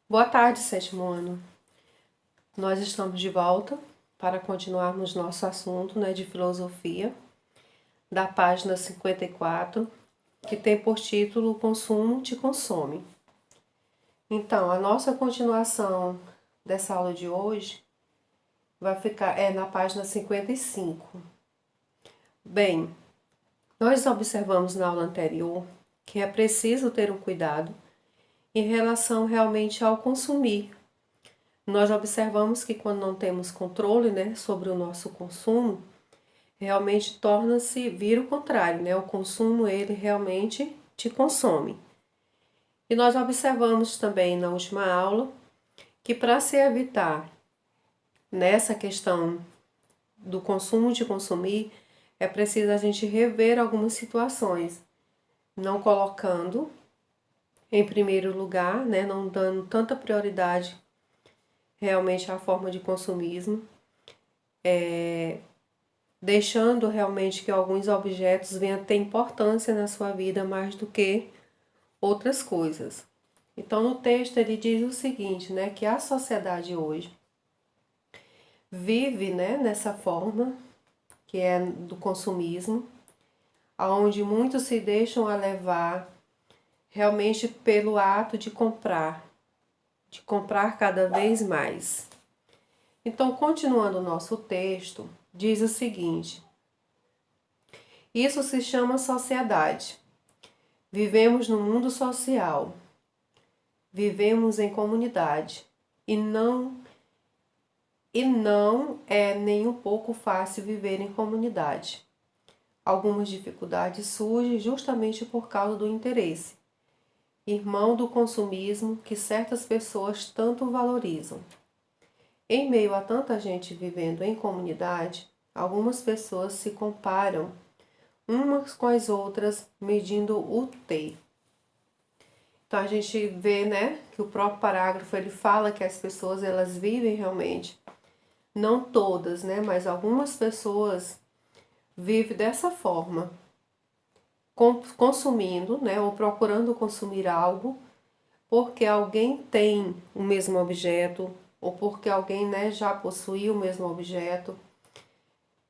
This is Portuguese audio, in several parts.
Boa tarde, sétimo ano. Nós estamos de volta para continuarmos nosso assunto, de filosofia, da página 54, que tem por título O Consumo te consome. Então, a nossa continuação dessa aula de hoje vai ficar na página 55. Bem, nós observamos na aula anterior que é preciso ter um cuidado em relação realmente ao consumir. Nós observamos que quando não temos controle, sobre o nosso consumo, realmente vira o contrário, o consumo ele realmente te consome. E nós observamos também na última aula que para se evitar nessa questão do consumo de consumir, é preciso a gente rever algumas situações, não colocando em primeiro lugar, não dando tanta prioridade realmente à forma de consumismo, deixando realmente que alguns objetos venham a ter importância na sua vida mais do que outras coisas. Então, no texto ele diz o seguinte, que a sociedade hoje vive, nessa forma que é do consumismo, onde muitos se deixam a levar realmente pelo ato de comprar cada vez mais. Então, continuando o nosso texto, diz o seguinte: isso se chama sociedade. Vivemos no mundo social, vivemos em comunidade e não é nem um pouco fácil viver em comunidade. Algumas dificuldades surgem justamente por causa do interesse, irmão do consumismo que certas pessoas tanto valorizam. Em meio a tanta gente vivendo em comunidade, algumas pessoas se comparam umas com as outras, medindo o ter. Então a gente vê, que o próprio parágrafo ele fala que as pessoas elas vivem realmente, não todas, mas algumas pessoas vivem dessa forma, consumindo, ou procurando consumir algo, porque alguém tem o mesmo objeto ou porque alguém, já possui o mesmo objeto.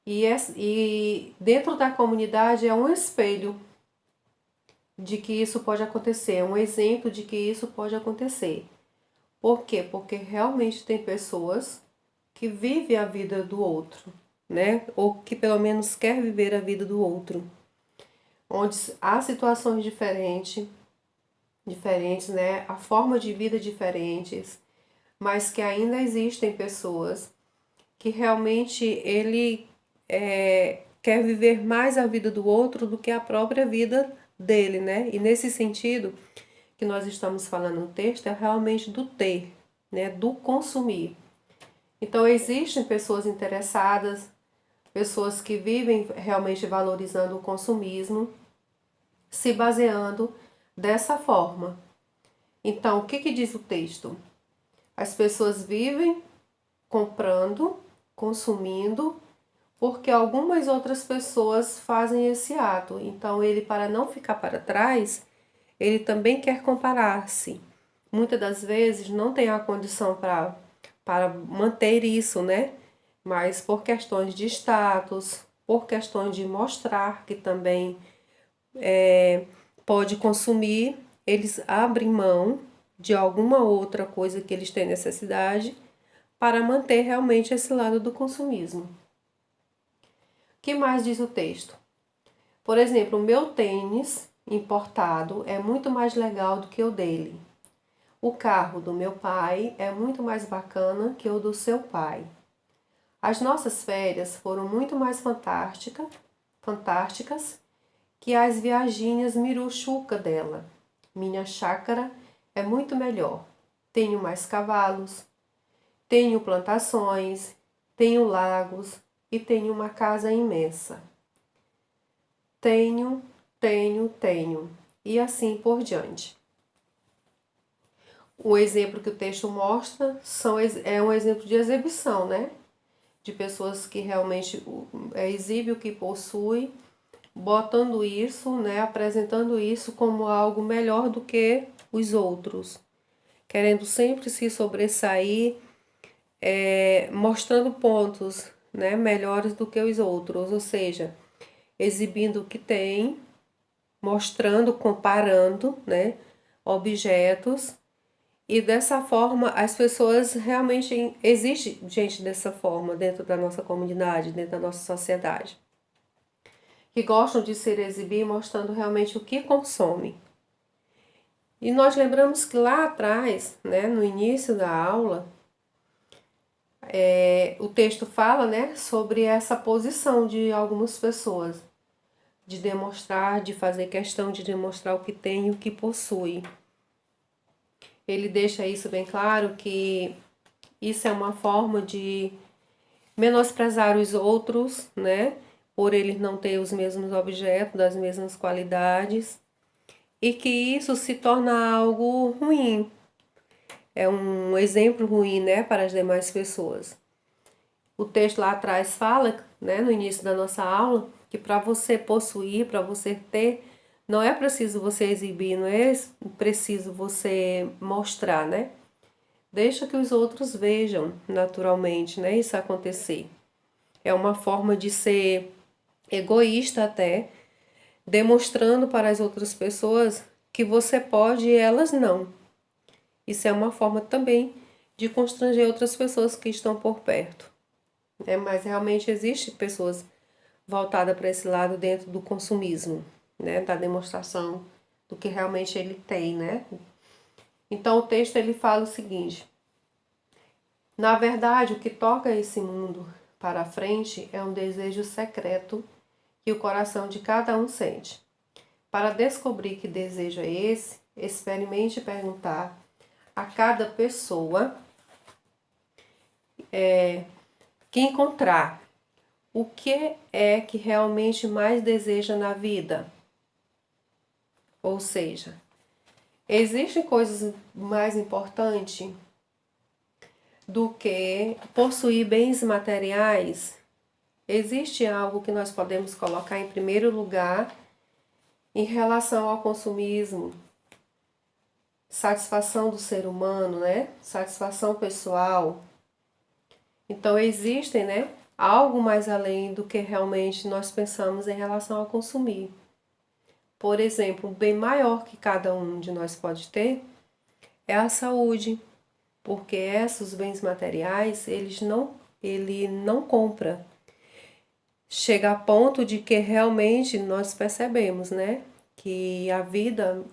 E dentro da comunidade é um espelho de que isso pode acontecer, é um exemplo de que isso pode acontecer. Por quê? Porque realmente tem pessoas que vivem a vida do outro, ou que pelo menos quer viver a vida do outro. Onde há situações diferentes, a forma de vida diferentes, mas que ainda existem pessoas que realmente ele quer viver mais a vida do outro do que a própria vida dele, E nesse sentido que nós estamos falando no texto é realmente do ter, do consumir. Então existem pessoas interessadas, pessoas que vivem realmente valorizando o consumismo, se baseando dessa forma. Então, o que diz o texto? As pessoas vivem comprando, consumindo, porque algumas outras pessoas fazem esse ato. Então, ele, para não ficar para trás, ele também quer comparar-se. Muitas das vezes não tem a condição para manter isso, Mas por questões de status, por questões de mostrar que também pode consumir, eles abrem mão de alguma outra coisa que eles têm necessidade para manter realmente esse lado do consumismo. O que mais diz o texto? Por exemplo, o meu tênis importado é muito mais legal do que o dele. O carro do meu pai é muito mais bacana que o do seu pai. As nossas férias foram muito mais fantásticas que as viaginhas miruchuca dela. Minha chácara é muito melhor. Tenho mais cavalos, tenho plantações, tenho lagos e tenho uma casa imensa. Tenho. E assim por diante. O exemplo que o texto mostra é um exemplo de exibição, De pessoas que realmente exibem o que possui, botando isso, apresentando isso como algo melhor do que os outros. querendo sempre se sobressair, mostrando pontos, né, melhores do que os outros, ou seja, exibindo o que tem, mostrando, comparando, né, objetos. E dessa forma, as pessoas realmente. Existe gente dessa forma dentro da nossa comunidade, dentro da nossa sociedade, que gostam de se exibir mostrando realmente o que consomem. E nós lembramos que lá atrás, né, no início da aula, o texto fala, né, sobre essa posição de algumas pessoas, de demonstrar, de fazer questão de demonstrar o que tem e o que possui. Ele deixa isso bem claro, que isso é uma forma de menosprezar os outros, né? Por eles não ter os mesmos objetos, das mesmas qualidades, e que isso se torna algo ruim. É um exemplo ruim, né, para as demais pessoas. O texto lá atrás fala, né, no início da nossa aula, que para você possuir, para você ter, não é preciso você exibir, não é preciso você mostrar, né? Deixa que os outros vejam naturalmente, né, isso acontecer. É uma forma de ser egoísta até, demonstrando para as outras pessoas que você pode e elas não. Isso é uma forma também de constranger outras pessoas que estão por perto. Mas realmente existe pessoas voltadas para esse lado dentro do consumismo, né? Da demonstração do que realmente ele tem, né? Então o texto ele fala o seguinte: na verdade, o que toca esse mundo para frente é um desejo secreto que o coração de cada um sente. Para descobrir que desejo é esse, experimente perguntar a cada pessoa que encontrar o que é que realmente mais deseja na vida. Ou seja, existem coisas mais importantes do que possuir bens materiais? Existe algo que nós podemos colocar em primeiro lugar em relação ao consumismo? Satisfação do ser humano, né? Satisfação pessoal. Então existem, né, algo mais além do que realmente nós pensamos em relação a consumir. Por exemplo, um bem maior que cada um de nós pode ter é a saúde, porque esses bens materiais, ele não compra. Chega a ponto de que realmente nós percebemos, né, que a vida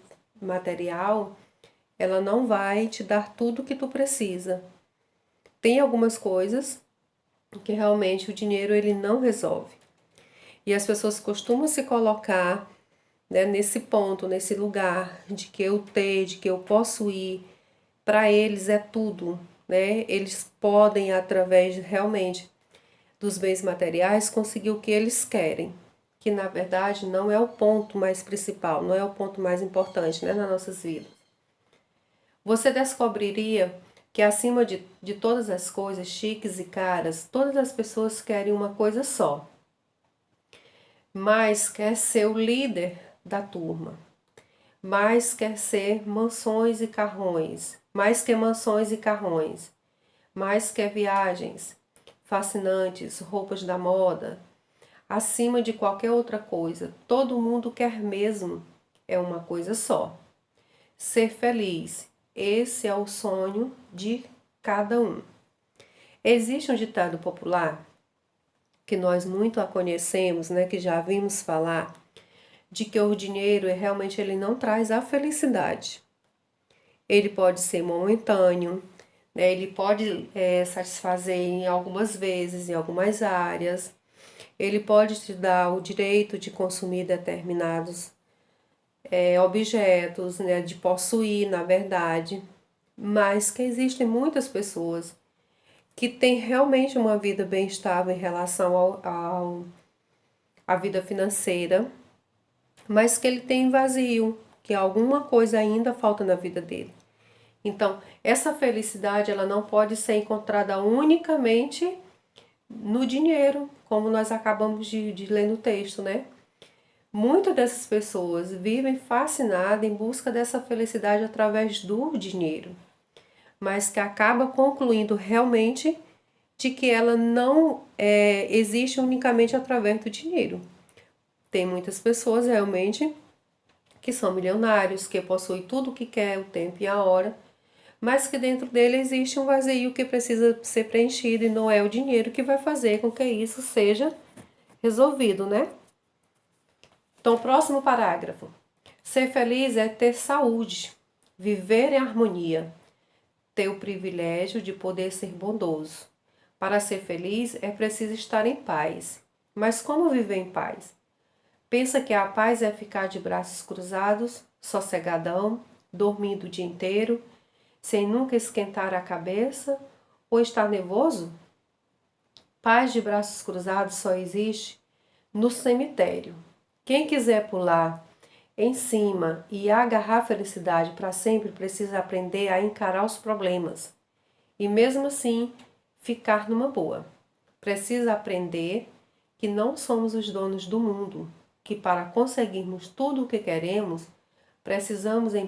material, ela não vai te dar tudo o que tu precisa. Tem algumas coisas que realmente o dinheiro ele não resolve. E as pessoas costumam se colocar, né, nesse ponto, nesse lugar de que eu ter, de que eu possuir, para eles é tudo, né? Eles podem, através realmente dos bens materiais, conseguir o que eles querem, que na verdade não é o ponto mais principal, não é o ponto mais importante, né, nas nossas vidas. Você descobriria que acima de todas as coisas chiques e caras, todas as pessoas querem uma coisa só, mas quer ser o líder da turma, mais quer ser mansões e carrões, mais que mansões e carrões, mais quer viagens fascinantes, roupas da moda, acima de qualquer outra coisa. Todo mundo quer mesmo é uma coisa só: ser feliz. Esse é o sonho de cada um. Existe um ditado popular que nós muito a conhecemos, né, que já vimos falar, de que o dinheiro realmente ele não traz a felicidade. Ele pode ser momentâneo, né? Ele pode satisfazer em algumas vezes, em algumas áreas. Ele pode te dar o direito de consumir determinados objetos, né? De possuir, na verdade. Mas que existem muitas pessoas que têm realmente uma vida bem estável em relação à vida financeira, mas que ele tem vazio, que alguma coisa ainda falta na vida dele. Então, essa felicidade ela não pode ser encontrada unicamente no dinheiro, como nós acabamos de ler no texto, né? Muitas dessas pessoas vivem fascinadas em busca dessa felicidade através do dinheiro. mas que acaba concluindo realmente de que ela não existe unicamente através do dinheiro. Tem muitas pessoas realmente que são milionários, que possuem tudo o que quer, o tempo e a hora, mas que dentro dele existe um vazio que precisa ser preenchido e não é o dinheiro que vai fazer com que isso seja resolvido, né? Então, próximo parágrafo. Ser feliz é ter saúde, viver em harmonia, ter o privilégio de poder ser bondoso. Para ser feliz é preciso estar em paz. Mas como viver em paz? Pensa que a paz é ficar de braços cruzados, sossegadão, dormindo o dia inteiro, sem nunca esquentar a cabeça ou estar nervoso? Paz de braços cruzados só existe no cemitério. Quem quiser pular em cima e agarrar a felicidade para sempre precisa aprender a encarar os problemas e mesmo assim ficar numa boa. Precisa aprender que não somos os donos do mundo, que para conseguirmos tudo o que queremos, precisamos em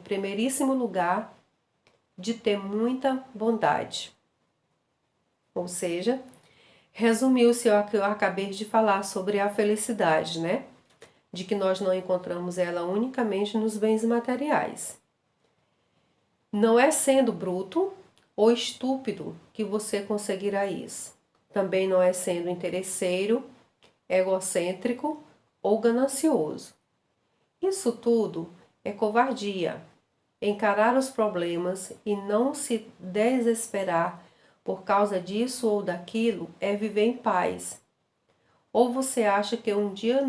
primeiríssimo lugar de ter muita bondade. Ou seja, resumiu-se o que eu acabei de falar sobre a felicidade, né? De que nós não encontramos ela unicamente nos bens materiais. Não é sendo bruto ou estúpido que você conseguirá isso. Também não é sendo interesseiro, egocêntrico ou ganancioso. Isso tudo é covardia. Encarar os problemas e não se desesperar por causa disso ou daquilo é viver em paz. Ou você acha que um dia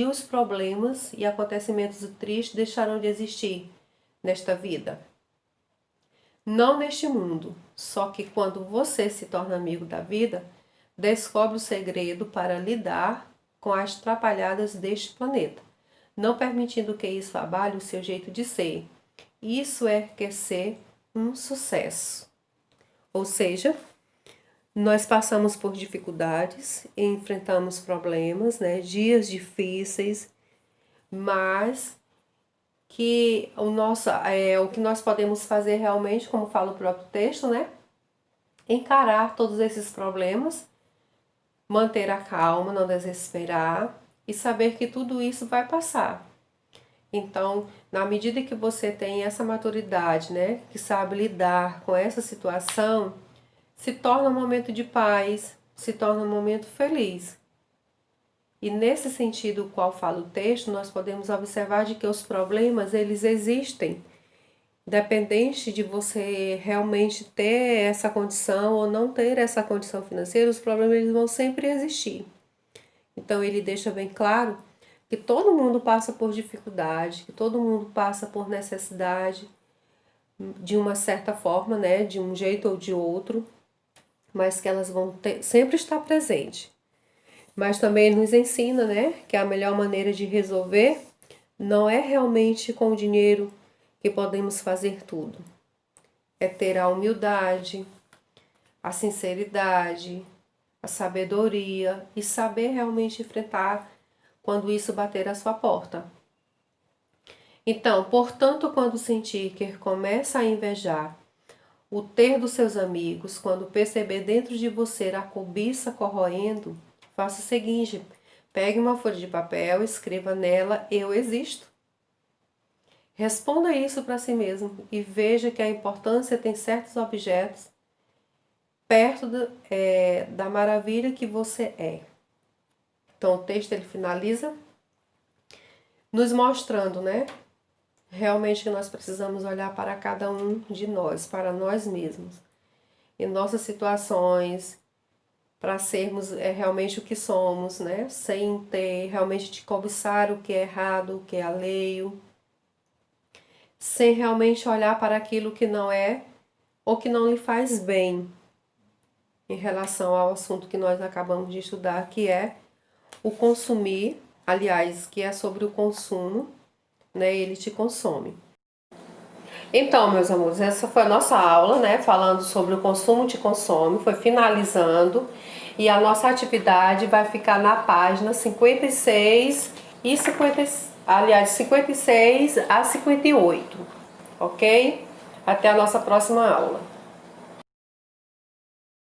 os problemas e acontecimentos tristes deixarão de existir nesta vida? Não neste mundo, só que quando você se torna amigo da vida, descobre o segredo para lidar com as trapalhadas deste planeta, não permitindo que isso abale o seu jeito de ser. Isso é quer ser um sucesso. Ou seja, nós passamos por dificuldades, enfrentamos problemas, né, dias difíceis, mas que o que nós podemos fazer realmente, como fala o próprio texto, né, encarar todos esses problemas, manter a calma, não desesperar e saber que tudo isso vai passar. Então, na medida que você tem essa maturidade, né, que sabe lidar com essa situação, se torna um momento de paz, se torna um momento feliz. E nesse sentido, qual fala o texto, nós podemos observar de que os problemas, eles existem, independente de você realmente ter essa condição ou não ter essa condição financeira, os problemas eles vão sempre existir. Então ele deixa bem claro que todo mundo passa por dificuldade, que todo mundo passa por necessidade de uma certa forma, né, de um jeito ou de outro, mas que elas vão sempre estar presentes. Mas também nos ensina, né, que a melhor maneira de resolver não é realmente com o dinheiro que podemos fazer tudo. É ter a humildade, a sinceridade, a sabedoria e saber realmente enfrentar quando isso bater à sua porta. Então, portanto, quando sentir que começa a invejar o ter dos seus amigos, quando perceber dentro de você a cobiça corroendo, faça o seguinte: pegue uma folha de papel, escreva nela "eu existo". Responda isso para si mesmo e veja que a importância tem certos objetos perto da maravilha que você é. Então o texto ele finaliza nos mostrando, né? Realmente que nós precisamos olhar para cada um de nós, para nós mesmos, em nossas situações, para sermos realmente o que somos, né? Sem ter realmente de cobiçar o que é errado, o que é alheio, sem realmente olhar para aquilo que não é ou que não lhe faz bem em relação ao assunto que nós acabamos de estudar, que é o consumir, aliás, que é sobre o consumo, né? Ele te consome. Então, meus amores, essa foi a nossa aula, né? Falando sobre o consumo te consome, foi finalizando. E a nossa atividade vai ficar na página 56 e 56 a 58, ok? Até a nossa próxima aula.